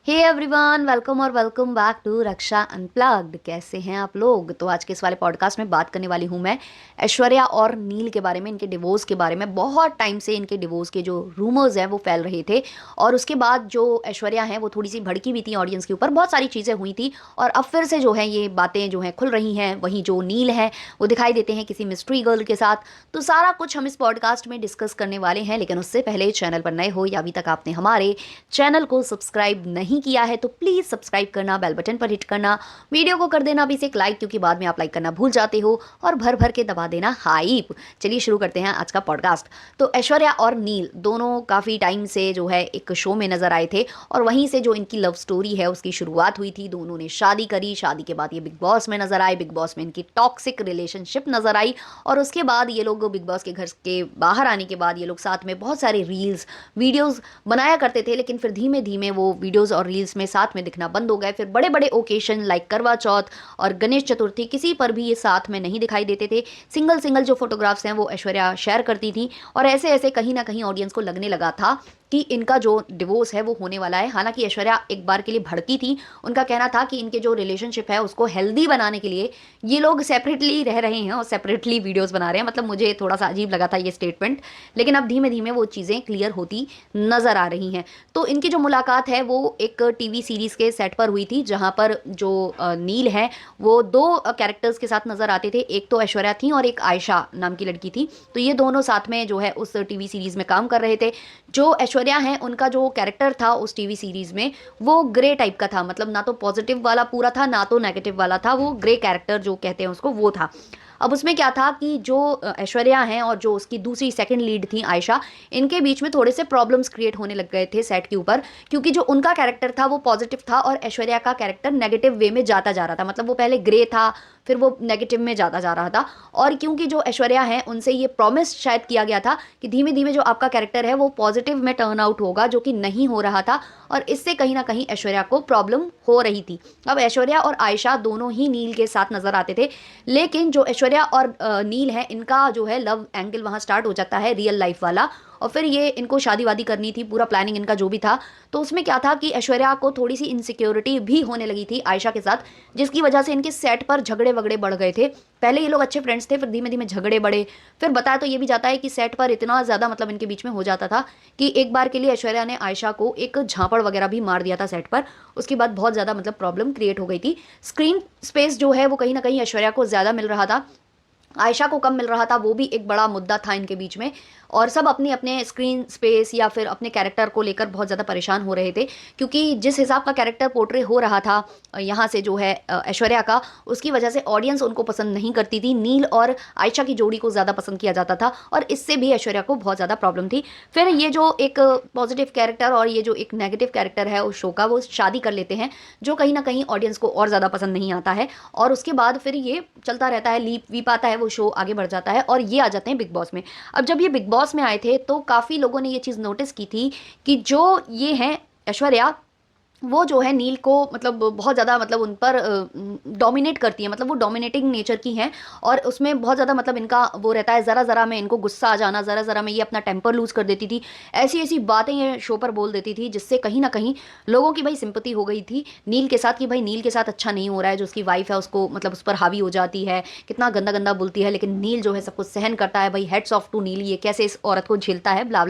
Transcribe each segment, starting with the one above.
हे everyone, welcome और welcome back to Raksha unplugged. कैसे हैं आप लोग? तो आज के इस वाले पॉडकास्ट में बात करने वाली हूं मैं ऐश्वर्या और नील के बारे में, इनके डिवोर्स के बारे में। बहुत टाइम से इनके डिवोर्स के जो रूमर्स हैं वो फैल रहे थे, और उसके बाद जो ऐश्वर्या हैं वो थोड़ी सी भड़की भी थी ऑडियंस के ऊपर। बहुत सारी चीज़ें हुई थी और अब फिर से जो है ये बातें जो हैं खुल रही हैं। वहीं जो नील है वो दिखाई देते हैं किसी मिस्ट्री गर्ल के साथ। तो सारा कुछ हम इस पॉडकास्ट में डिस्कस करने वाले हैं, लेकिन उससे पहले चैनल पर नए हो या अभी तक आपने हमारे चैनल को सब्सक्राइब नहीं किया है तो प्लीज़ सब्सक्राइब करना, बेल बटन पर हिट करना, वीडियो को कर देना भी से एक लाइक, क्योंकि बाद में आप लाइक करना भूल जाते हो, और भर भर के दबा देना हाइप। चलिए शुरू करते हैं आज का पॉडकास्ट। तो ऐश्वर्या और नील दोनों काफ़ी टाइम से जो है एक शो में नजर आए थे, और वहीं से जो इनकी लव स्टोरी है उसकी शुरुआत हुई थी। दोनों ने शादी करी, शादी के बाद ये बिग बॉस में नजर आए, बिग बॉस में इनकी टॉक्सिक रिलेशनशिप नजर आई, और उसके बाद ये लोग बिग बॉस के घर के बाहर आने के बाद ये लोग साथ में बहुत सारे रील्स वीडियोस बनाया करते थे। लेकिन फिर धीमे धीमे वो वीडियोस और रील्स में साथ में दिखना बंद हो गए। फिर बड़े बड़े ओकेशन लाइक करवा चौथ और गणेश चतुर्थी, किसी पर भी ये साथ में नहीं दिखाई देते थे। सिंगल सिंगल जो फोटोग्राफ्स हैं वो ऐश्वर्या शेयर करती थी, और ऐसे ऐसे कहीं ना कहीं ऑडियंस को लगने लगा था कि इनका जो डिवोर्स है वो होने वाला है। हालांकि ऐश्वर्या एक बार के लिए भड़की थी। उनका कहना था कि इनके जो रिलेशनशिप है उसको हेल्दी बनाने के लिए ये लोग सेपरेटली रह रहे हैं और सेपरेटली वीडियोस बना रहे हैं। मतलब मुझे थोड़ा सा अजीब लगा था ये स्टेटमेंट, लेकिन अब धीमे धीमे वो चीज़ें क्लियर होती नजर आ रही हैं। तो इनकी जो मुलाकात है वो एक टीवी सीरीज के सेट पर हुई थी, जहां पर जो नील है वो दो कैरेक्टर्स के साथ नजर आते थे। एक तो ऐश्वर्या थी और एक आयशा नाम की लड़की थी। तो ये दोनों साथ में जो है उस टीवी सीरीज में काम कर रहे थे। जो ऐश्वर्या है उनका जो कैरेक्टर था उस टीवी सीरीज में वो ग्रे टाइप का था। मतलब ना तो पॉजिटिव वाला पूरा था, ना तो नेगेटिव वाला था। वो ग्रे कैरेक्टर जो कहते हैं उसको, वो था। अब उसमें क्या था कि जो ऐश्वर्या हैं और जो उसकी दूसरी सेकंड लीड थी आयशा, इनके बीच में थोड़े से प्रॉब्लम्स क्रिएट होने लग गए थे सेट के ऊपर, क्योंकि जो उनका कैरेक्टर था वो पॉजिटिव था और ऐश्वर्या का कैरेक्टर नेगेटिव वे में जाता जा रहा था। मतलब वो पहले ग्रे था, फिर वो नेगेटिव में जाता जा रहा था। और क्योंकि जो ऐश्वर्या है उनसे ये प्रॉमिस शायद किया गया था कि धीमे धीमे जो आपका कैरेक्टर है वो पॉजिटिव में टर्न आउट होगा, जो कि नहीं हो रहा था, और इससे कहीं ना कहीं ऐश्वर्या को प्रॉब्लम हो रही थी। अब ऐश्वर्या और आयशा दोनों ही नील के साथ नजर आते थे, लेकिन जो ऐश्वर्या और नील है इनका जो है लव एंगल वहां स्टार्ट हो जाता है, रियल लाइफ वाला। और फिर ये इनको शादी वादी करनी थी, पूरा प्लानिंग इनका जो भी था। तो उसमें क्या था कि ऐश्वर्या को थोड़ी सी इनसिक्योरिटी भी होने लगी थी आयशा के साथ, जिसकी वजह से इनके सेट पर झगड़े वगड़े बढ़ गए थे। पहले ये लोग अच्छे फ्रेंड्स थे, फिर धीमे धीमे झगड़े बढ़े। फिर बताया तो ये भी जाता है कि सेट पर इतना ज़्यादा मतलब इनके बीच में हो जाता था कि एक बार के लिए ऐश्वर्या ने आयशा को एक झापड़ वगैरह भी मार दिया था सेट पर। उसके बाद बहुत ज़्यादा मतलब प्रॉब्लम क्रिएट हो गई थी। स्क्रीन स्पेस जो है वो कहीं ना कहीं ऐश्वर्या को ज़्यादा मिल रहा था, आयशा को कम मिल रहा था। वो भी एक बड़ा मुद्दा था इनके बीच में, और सब अपने अपने स्क्रीन स्पेस या फिर अपने कैरेक्टर को लेकर बहुत ज़्यादा परेशान हो रहे थे, क्योंकि जिस हिसाब का कैरेक्टर पोर्ट्रे हो रहा था यहाँ से जो है ऐश्वर्या का, उसकी वजह से ऑडियंस उनको पसंद नहीं करती थी। नील और आयशा की जोड़ी को ज़्यादा पसंद किया जाता था, और इससे भी ऐश्वर्या को बहुत ज़्यादा प्रॉब्लम थी। फिर ये जो एक पॉजिटिव कैरेक्टर और ये जो एक नेगेटिव कैरेक्टर है उस शो का, वो शादी कर लेते हैं, जो कहीं ना कहीं ऑडियंस को और ज़्यादा पसंद नहीं आता है। और उसके बाद फिर ये चलता रहता है, लीप वीप आता है, वो शो आगे बढ़ जाता है और ये आ जाते हैं बिग बॉस में। अब जब ये बिग बॉस में आए थे तो काफ़ी लोगों ने ये चीज़ नोटिस की थी कि जो ये हैं ऐश्वर्या, वो जो है नील को मतलब बहुत ज़्यादा मतलब उन पर डोमिनेट करती है। मतलब वो डोमिनेटिंग नेचर की हैं, और उसमें बहुत ज़्यादा मतलब इनका वो रहता है, ज़रा ज़रा में इनको गुस्सा आ जाना, ज़रा ज़रा में ये अपना टेम्पर लूज़ कर देती थी। ऐसी ऐसी बातें ये शो पर बोल देती थी, जिससे कहीं ना कहीं लोगों की भाई सिंपत्ति हो गई थी नील के साथ, कि भाई नील के साथ अच्छा नहीं हो रहा है। जो उसकी वाइफ है उसको मतलब उस पर हावी हो जाती है, कितना गंदा गंदा बोलती है, लेकिन नील जो है सब कुछ सहन करता है। भाई हेड्स ऑफ टू नील, ये कैसे इस औरत को झेलता है, ब्ला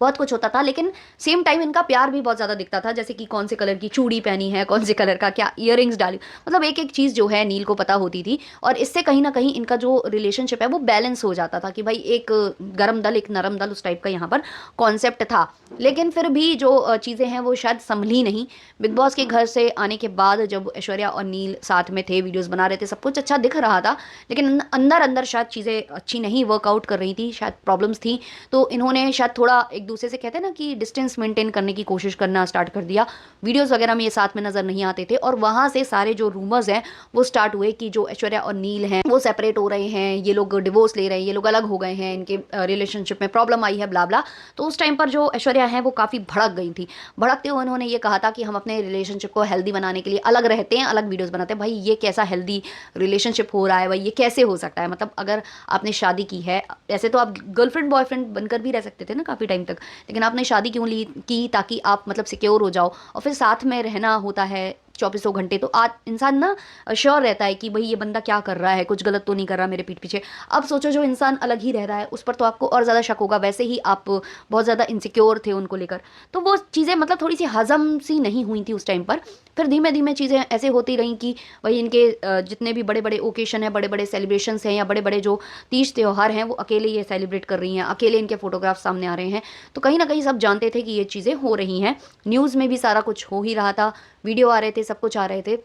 बहुत कुछ होता था। लेकिन सेम टाइम इनका प्यार भी बहुत ज़्यादा दिखता था, जैसे कि कौन से कलर की चूड़ी पहनी है, कौन से कलर का क्या इयररिंग्स डाली, मतलब एक एक चीज़ जो है नील को पता होती थी। और इससे कहीं ना कहीं इनका जो रिलेशनशिप है वो बैलेंस हो जाता था, कि भाई एक गरम दल एक नरम दल, उस टाइप का यहाँ पर कॉन्सेप्ट था। लेकिन फिर भी जो चीज़ें हैं वो शायद संभली नहीं। बिग बॉस के घर से आने के बाद जब ऐश्वर्या और नील साथ में थे, वीडियोस बना रहे थे, सब कुछ अच्छा दिख रहा था, लेकिन अंदर अंदर शायद चीज़ें अच्छी नहीं वर्कआउट कर रही थी, शायद प्रॉब्लम्स थी। तो इन्होंने शायद थोड़ा एक दूसरे से, कहते हैं ना कि डिस्टेंस मेंटेन करने की कोशिश करना स्टार्ट कर दिया। वीडियोस वगैरह में ये साथ में नजर नहीं आते थे, और वहां से सारे जो रूमर्स हैं वो स्टार्ट हुए कि जो ऐश्वर्या और नील हैं वो सेपरेट हो रहे हैं, ये लोग डिवोर्स ले रहे हैं, ये लोग अलग हो गए हैं, इनके रिलेशनशिप में प्रॉब्लम आई है, ब्ला ब्ला। तो उस टाइम पर जो ऐश्वर्या है वो काफ़ी भड़क गई थी। भड़कते हुए उन्होंने ये कहा था कि हम अपने रिलेशनशिप को हेल्दी बनाने के लिए अलग रहते हैं, अलग वीडियोज़ बनाते हैं। भाई ये कैसा हेल्दी रिलेशनशिप हो रहा है, भाई ये कैसे हो सकता है? मतलब अगर आपने शादी की है, ऐसे तो आप गर्लफ्रेंड बॉयफ्रेंड बनकर भी रह सकते थे ना काफ़ी टाइम तक, लेकिन आपने शादी क्यों ली की? ताकि आप मतलब सिक्योर हो जाओ, और फिर साथ साथ में रहना होता है चौबीसों घंटे, तो आज इंसान ना श्योर रहता है कि भाई ये बंदा क्या कर रहा है, कुछ गलत तो नहीं कर रहा मेरे पीठ पीछे। अब सोचो जो इंसान अलग ही रह रहा है उस पर तो आपको और ज़्यादा शक होगा। वैसे ही आप बहुत ज़्यादा इनसिक्योर थे उनको लेकर, तो वो चीज़ें मतलब थोड़ी सी हजम सी नहीं हुई थी उस टाइम पर। फिर धीमे धीमे चीज़ें ऐसे होती रहीं कि भाई इनके जितने भी बड़े बड़े ओकेशन हैं, बड़े बड़े सेलिब्रेशंस हैं या बड़े बड़े जो तीज त्यौहार हैं, वो अकेले ये सेलिब्रेट कर रही हैं, अकेले इनके फोटोग्राफ सामने आ रहे हैं। तो कहीं ना कहीं सब जानते थे कि ये चीज़ें हो रही हैं, न्यूज़ में भी सारा कुछ हो ही रहा था, वीडियो आ रहे थे, सब कुछ आ रहे थे।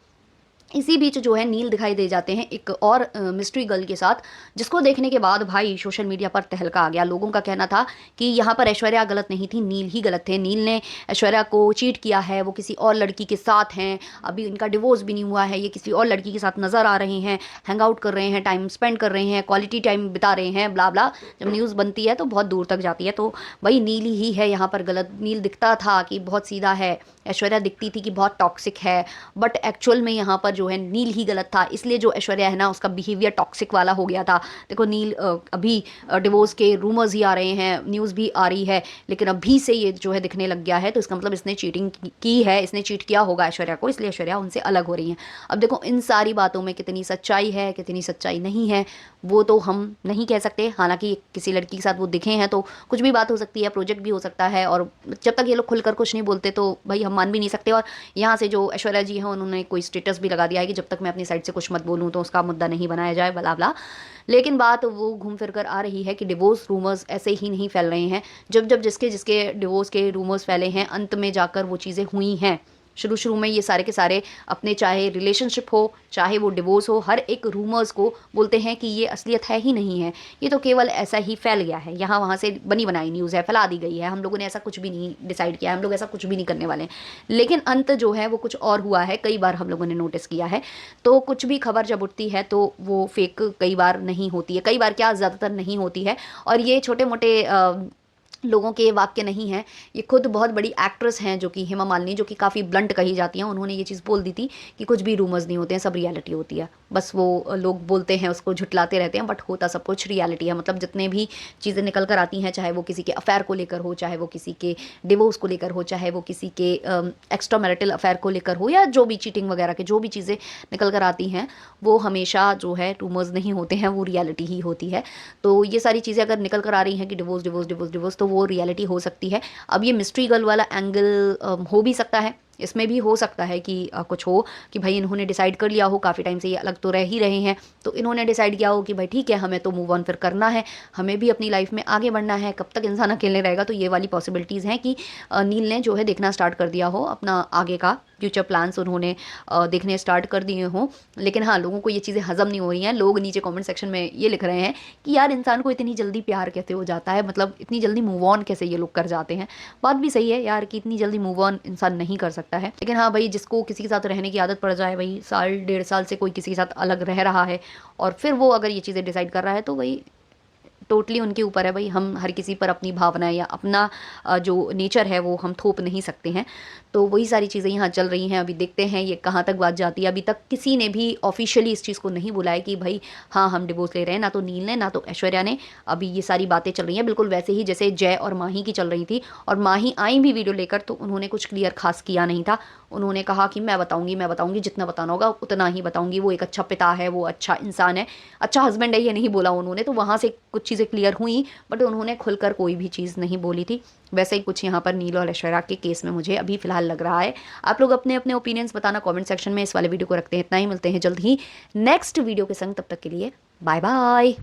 इसी बीच जो है नील दिखाई दे जाते हैं एक और मिस्ट्री गर्ल के साथ, जिसको देखने के बाद भाई सोशल मीडिया पर तहलका आ गया। लोगों का कहना था कि यहाँ पर ऐश्वर्या गलत नहीं थी, नील ही गलत थे। नील ने ऐश्वर्या को चीट किया है, वो किसी और लड़की के साथ हैं, अभी इनका डिवोर्स भी नहीं हुआ है, ये किसी और लड़की के साथ नज़र आ रहे हैं, हैंग आउट कर रहे हैं, टाइम स्पेंड कर रहे हैं, क्वालिटी टाइम बिता रहे हैं, ब्ला ब्ला। जब न्यूज़ बनती है तो बहुत दूर तक जाती है। तो वही नील ही है यहाँ पर गलत। नील दिखता था कि बहुत सीधा है, ऐश्वर्या दिखती थी कि बहुत टॉक्सिक है, बट एक्चुअल में यहाँ पर जो है नील ही गलत था। इसलिए जो ऐश्वर्या है ना, उसका बिहेवियर टॉक्सिक वाला हो गया था। देखो नील अभी डिवोर्स के रूमर्स ही आ रहे हैं, न्यूज़ भी आ रही है, लेकिन अभी से ये जो है दिखने लग गया है, तो इसका मतलब इसने चीटिंग की है, इसने चीट किया होगा ऐश्वर्या को, इसलिए ऐश्वर्या उनसे अलग हो रही है। अब देखो इन सारी बातों में कितनी सच्चाई है, कितनी सच्चाई नहीं है, वो तो हम नहीं कह सकते। हालांकि किसी लड़की के साथ वो दिखे हैं तो कुछ भी बात हो सकती है, प्रोजेक्ट भी हो सकता है, और जब तक ये लोग खुलकर कुछ नहीं बोलते तो भाई हम मान भी नहीं सकते। और यहाँ से जो ऐश्वर्या जी हैं उन्होंने कोई स्टेटस भी लगा दिया है कि जब तक मैं अपनी साइड से कुछ मत बोलूँ तो उसका मुद्दा नहीं बनाया जाए, बला बला। लेकिन बात वो घूम फिर कर आ रही है कि डिवोर्स रूमर्स ऐसे ही नहीं फैल रहे हैं। जब जब जिसके जिसके डिवोर्स के रूमर्स फैले हैं, अंत में जाकर वो चीज़ें हुई हैं। शुरू शुरू में ये सारे के सारे अपने, चाहे रिलेशनशिप हो चाहे वो डिवोर्स हो, हर एक रूमर्स को बोलते हैं कि ये असलियत है ही नहीं है, ये तो केवल ऐसा ही फैल गया है, यहाँ वहाँ से बनी बनाई न्यूज़ है, फैला दी गई है, हम लोगों ने ऐसा कुछ भी नहीं डिसाइड किया है, हम लोग ऐसा कुछ भी नहीं करने वाले हैं। लेकिन अंत जो है वो कुछ और हुआ है, कई बार हम लोगों ने नोटिस किया है। तो कुछ भी खबर जब उठती है तो वो फेक कई बार नहीं होती है, कई बार क्या ज़्यादातर नहीं होती है। और ये छोटे मोटे लोगों के वाक्य नहीं हैं, ये खुद बहुत बड़ी एक्ट्रेस हैं जो कि हेमा मालिनी, जो कि काफ़ी ब्लंट कही जाती हैं, उन्होंने ये चीज़ बोल दी थी कि कुछ भी रूमर्स नहीं होते हैं, सब रियलिटी होती है। बस वो लोग बोलते हैं, उसको झुटलाते रहते हैं, बट होता सब कुछ रियलिटी है। मतलब जितने भी चीज़ें निकल कर आती हैं, चाहे वो किसी के अफेयर को लेकर हो, चाहे वो किसी के डिवोर्स को लेकर हो, चाहे वो किसी के एक्स्ट्रा मैरिटल अफेयर को लेकर हो, या जो भी चीटिंग वगैरह के जो भी चीज़ें निकल कर आती हैं, वो हमेशा जो है रूमर्स नहीं होते हैं, वो रियलिटी ही होती है। तो ये सारी चीज़ें अगर निकल कर आ रही हैं कि डिवोर्स डिवोर्स डिवोर्स डिवोर्स, तो वो रियलिटी हो सकती है। अब ये मिस्ट्री गर्ल वाला एंगल हो भी सकता है, इसमें भी हो सकता है कि कुछ हो कि भाई इन्होंने डिसाइड कर लिया हो, काफ़ी टाइम से ये अलग तो रह ही रहे हैं, तो इन्होंने डिसाइड किया हो कि भाई ठीक है, हमें तो मूव ऑन फिर करना है, हमें भी अपनी लाइफ में आगे बढ़ना है, कब तक इंसान अकेले रहेगा। तो ये वाली पॉसिबिलिटीज़ हैं कि नील ने जो है देखना स्टार्ट कर दिया हो, अपना आगे का फ्यूचर प्लान्स उन्होंने देखने स्टार्ट कर दिए हों। लेकिन हाँ, लोगों को ये चीज़ें हजम नहीं हो रही हैं। लोग नीचे कमेंट सेक्शन में ये लिख रहे हैं कि यार इंसान को इतनी जल्दी प्यार कैसे हो जाता है, मतलब इतनी जल्दी मूव ऑन कैसे ये लोग कर जाते हैं। बात भी सही है यार कि इतनी जल्दी मूव ऑन इंसान नहीं कर सकता है। लेकिन हाँ भाई, जिसको किसी के साथ रहने की आदत पड़ जाए, भाई साल डेढ़ साल से कोई किसी के साथ अलग रह रहा है और फिर वो अगर ये चीज़ें डिसाइड कर रहा है, तो भाई टोटली उनके ऊपर है। भाई हम हर किसी पर अपनी भावनाएं या अपना जो नेचर है वो हम थोप नहीं सकते हैं। तो वही सारी चीज़ें यहाँ चल रही हैं। अभी देखते हैं ये कहाँ तक बात जाती है। अभी तक किसी ने भी ऑफिशियली इस चीज़ को नहीं बोला है कि भाई हाँ हम डिवोर्स ले रहे हैं, ना तो नील ने ना तो ऐश्वर्या ने। अभी ये सारी बातें चल रही हैं बिल्कुल वैसे ही जैसे जय और माही की चल रही थी। और माही आई भी वीडियो लेकर, तो उन्होंने कुछ क्लियर खास किया नहीं था। उन्होंने कहा कि मैं बताऊंगी जितना बताना होगा उतना ही बताऊंगी, वो एक अच्छा पिता है, वो अच्छा इंसान है, अच्छा हस्बैंड है, ये नहीं बोला उन्होंने। तो वहाँ से कुछ चीज़ें क्लियर हुई, बट उन्होंने खुलकर कोई भी चीज़ नहीं बोली थी। वैसे ही कुछ यहाँ पर नील और ऐश्वर्या के केस में मुझे अभी फिलहाल लग रहा है। आप लोग अपने अपने ओपिनियंस बताना कमेंट सेक्शन में। इस वाले वीडियो को रखते हैं इतना ही, मिलते हैं जल्द ही नेक्स्ट वीडियो के संग। तब तक के लिए बाय बाय।